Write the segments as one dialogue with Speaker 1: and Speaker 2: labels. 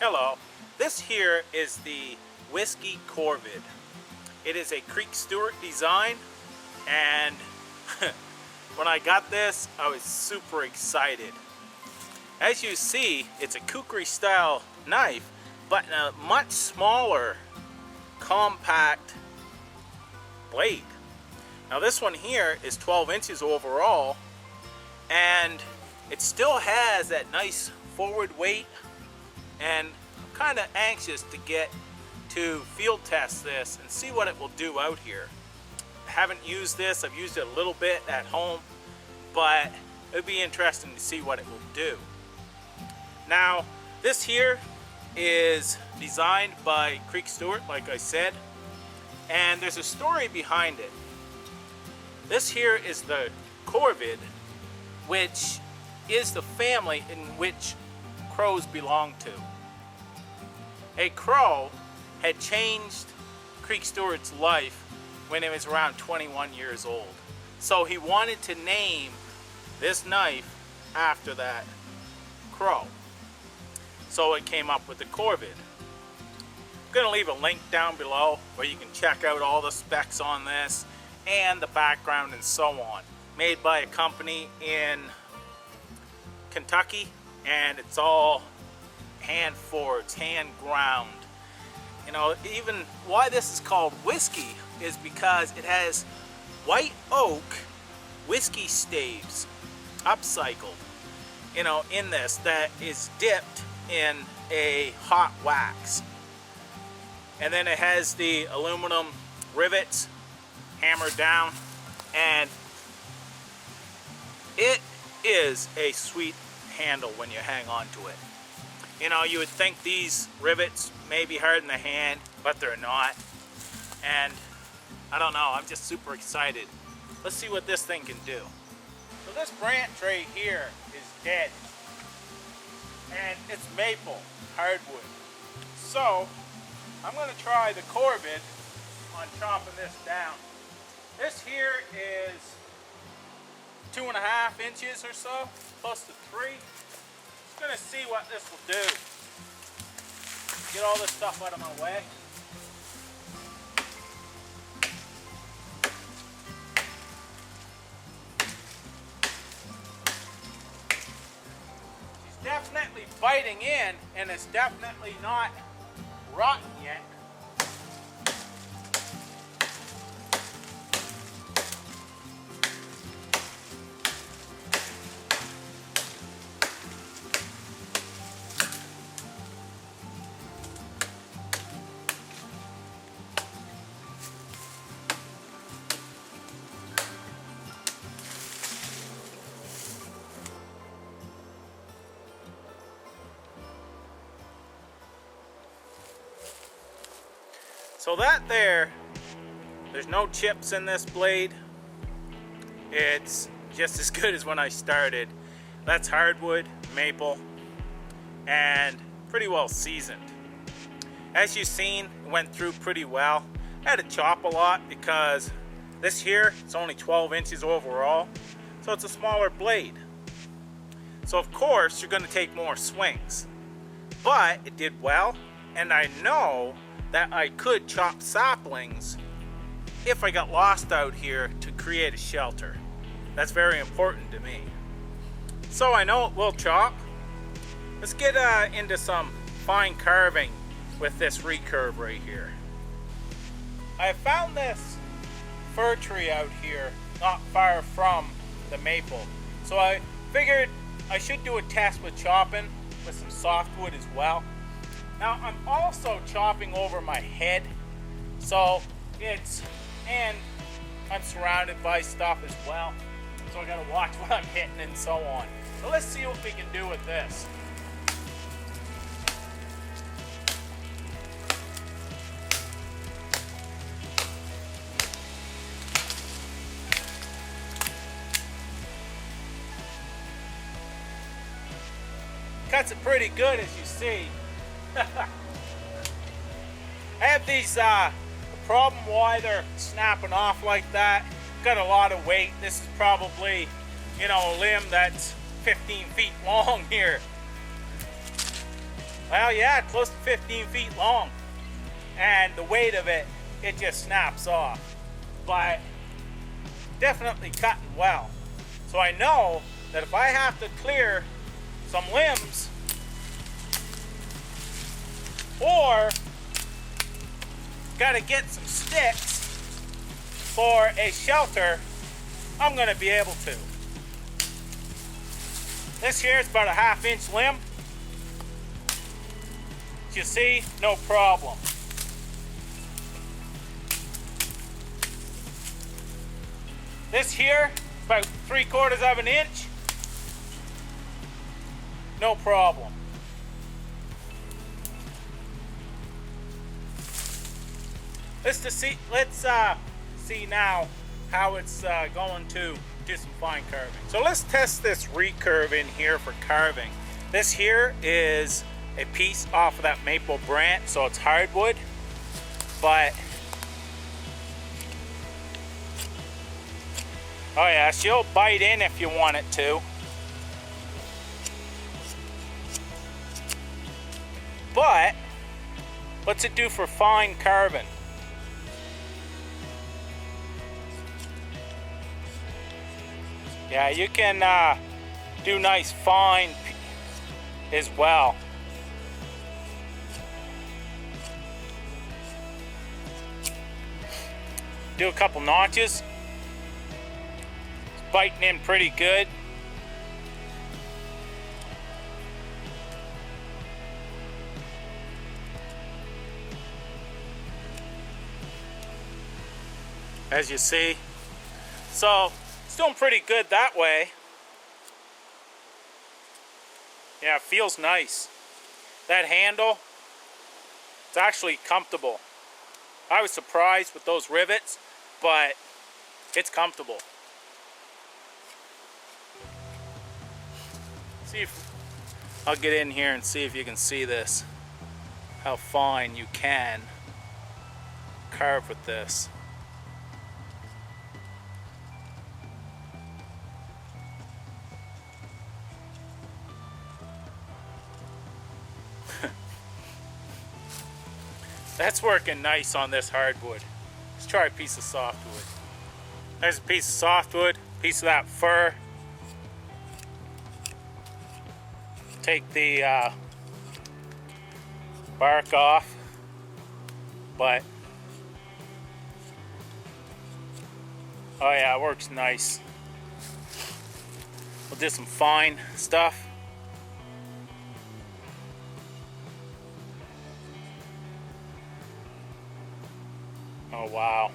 Speaker 1: Hello, this here is the Whiskey Corvid. It is a Creek Stewart design, and when I got this, I was super excited. As you see, it's a kukri style knife, but in a much smaller, compact blade. Now this one here is 12 inches overall, and it still has that nice forward weight, and I'm kind of anxious to get to field test this and see what it will do out here. I haven't used this, I've used it a little bit at home, but it would be interesting to see what it will do. Now this here is designed by Creek Stewart, like I said, and there's a story behind it. This here is the Corvid, which is the family in which crows belong to. A crow had changed Creek Stewart's life when he was around 21 years old. So he wanted to name this knife after that crow. So it came up with the Corvid. I'm going to leave a link down below where you can check out all the specs on this and the background and so on. Made by a company in Kentucky, and it's all hand forged, hand ground. You know, even why this is called whiskey is because it has white oak whiskey staves upcycled, you know, in this, that is dipped in a hot wax. And then it has the aluminum rivets hammered down, and it is a sweet handle when you hang on to it. You know, you would think these rivets may be hard in the hand, but they're not. And I don't know, I'm just super excited. Let's see what this thing can do. So this branch right here is dead, and it's maple, hardwood. So I'm going to try the Corvid on chopping this down. This here is 2.5 inches or so, close to 3. Just gonna see what this will do. Get all this stuff out of my way. She's definitely biting in, and it's definitely not rotten yet. So that there's no chips in this blade. It's just as good as when I started. That's hardwood, maple, and pretty well seasoned. As you've seen, it went through pretty well. I had to chop a lot because this here is only 12 inches overall, so it's a smaller blade. So of course you're going to take more swings, but it did well, and I know that I could chop saplings if I got lost out here to create a shelter. That's very important to me. So I know it will chop. Let's get into some fine carving with this recurve right here. I found this fir tree out here not far from the maple, so I figured I should do a test with chopping with some softwood as well. Now I'm also chopping over my head, so and I'm surrounded by stuff as well, so I gotta watch what I'm hitting and so on. So let's see what we can do with this. Cuts it pretty good, as you see. I have these, the problem why they're snapping off like that, got a lot of weight. This is probably, you know, a limb that's 15 feet long here. Well, yeah, close to 15 feet long. And the weight of it, it just snaps off. But definitely cutting well. So I know that if I have to clear some limbs or gotta get some sticks for a shelter, I'm gonna be able to. This here is about a 1/2 inch limb. As you see, no problem. This here, about 3/4 of an inch. No problem. Let's see now how it's going to do some fine carving. So let's test this recurve in here for carving. This here is a piece off of that maple branch, so it's hardwood, but oh yeah, she'll bite in if you want it to. But what's it do for fine carving? Yeah, you can do nice fine as well. Do a couple notches. It's biting in pretty good. As you see. So it's doing pretty good that way. Yeah, it feels nice. That handle, it's actually comfortable. I was surprised with those rivets, but it's comfortable. See if I'll get in here and see if you can see this. How fine you can carve with this. That's working nice on this hardwood. Let's try a piece of softwood. There's a piece of softwood, piece of that fir. Take the bark off, but oh yeah, it works nice. We'll do some fine stuff. Oh wow.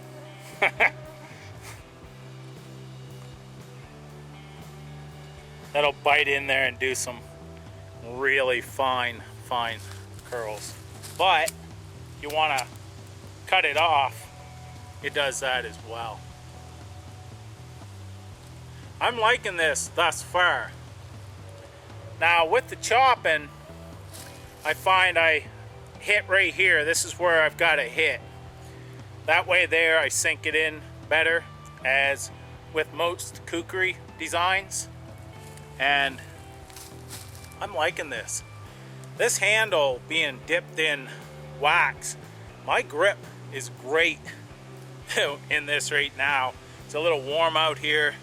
Speaker 1: That'll bite in there and do some really fine curls. But you want to cut it off, it does that as well. I'm liking this thus far. Now with the chopping, I find I hit right here. This is where I've got to hit. That way there I sink it in better, as with most kukri designs. And I'm liking this. This handle being dipped in wax, my grip is great in this right now. It's a little warm out here,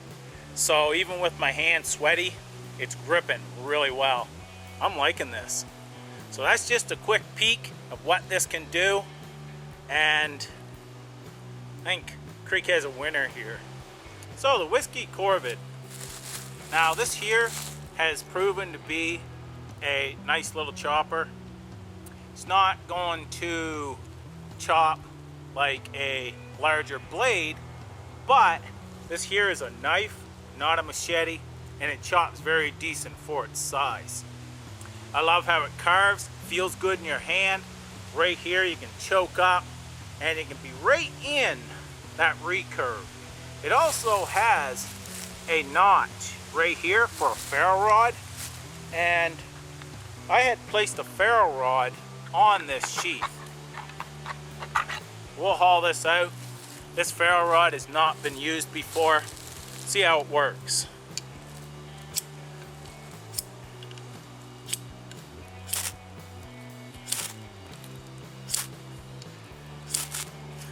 Speaker 1: so even with my hands sweaty, it's gripping really well. I'm liking this. So that's just a quick peek of what this can do, and I think Creek has a winner here. So the Whiskey Corvid. Now this here has proven to be a nice little chopper. It's not going to chop like a larger blade, but this here is a knife, not a machete, and it chops very decent for its size. I love how it carves, feels good in your hand. Right here you can choke up, and it can be right in that recurve. It also has a notch right here for a ferro rod, and I had placed a ferro rod on this sheath. We'll haul this out. This ferro rod has not been used before. See how it works.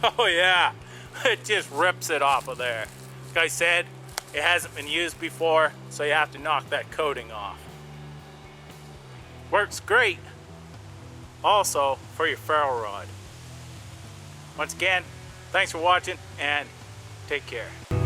Speaker 1: Oh yeah, it just rips it off of there. Like I said, it hasn't been used before, so you have to knock that coating off. Works great also for your ferrule rod. Once again, thanks for watching and take care.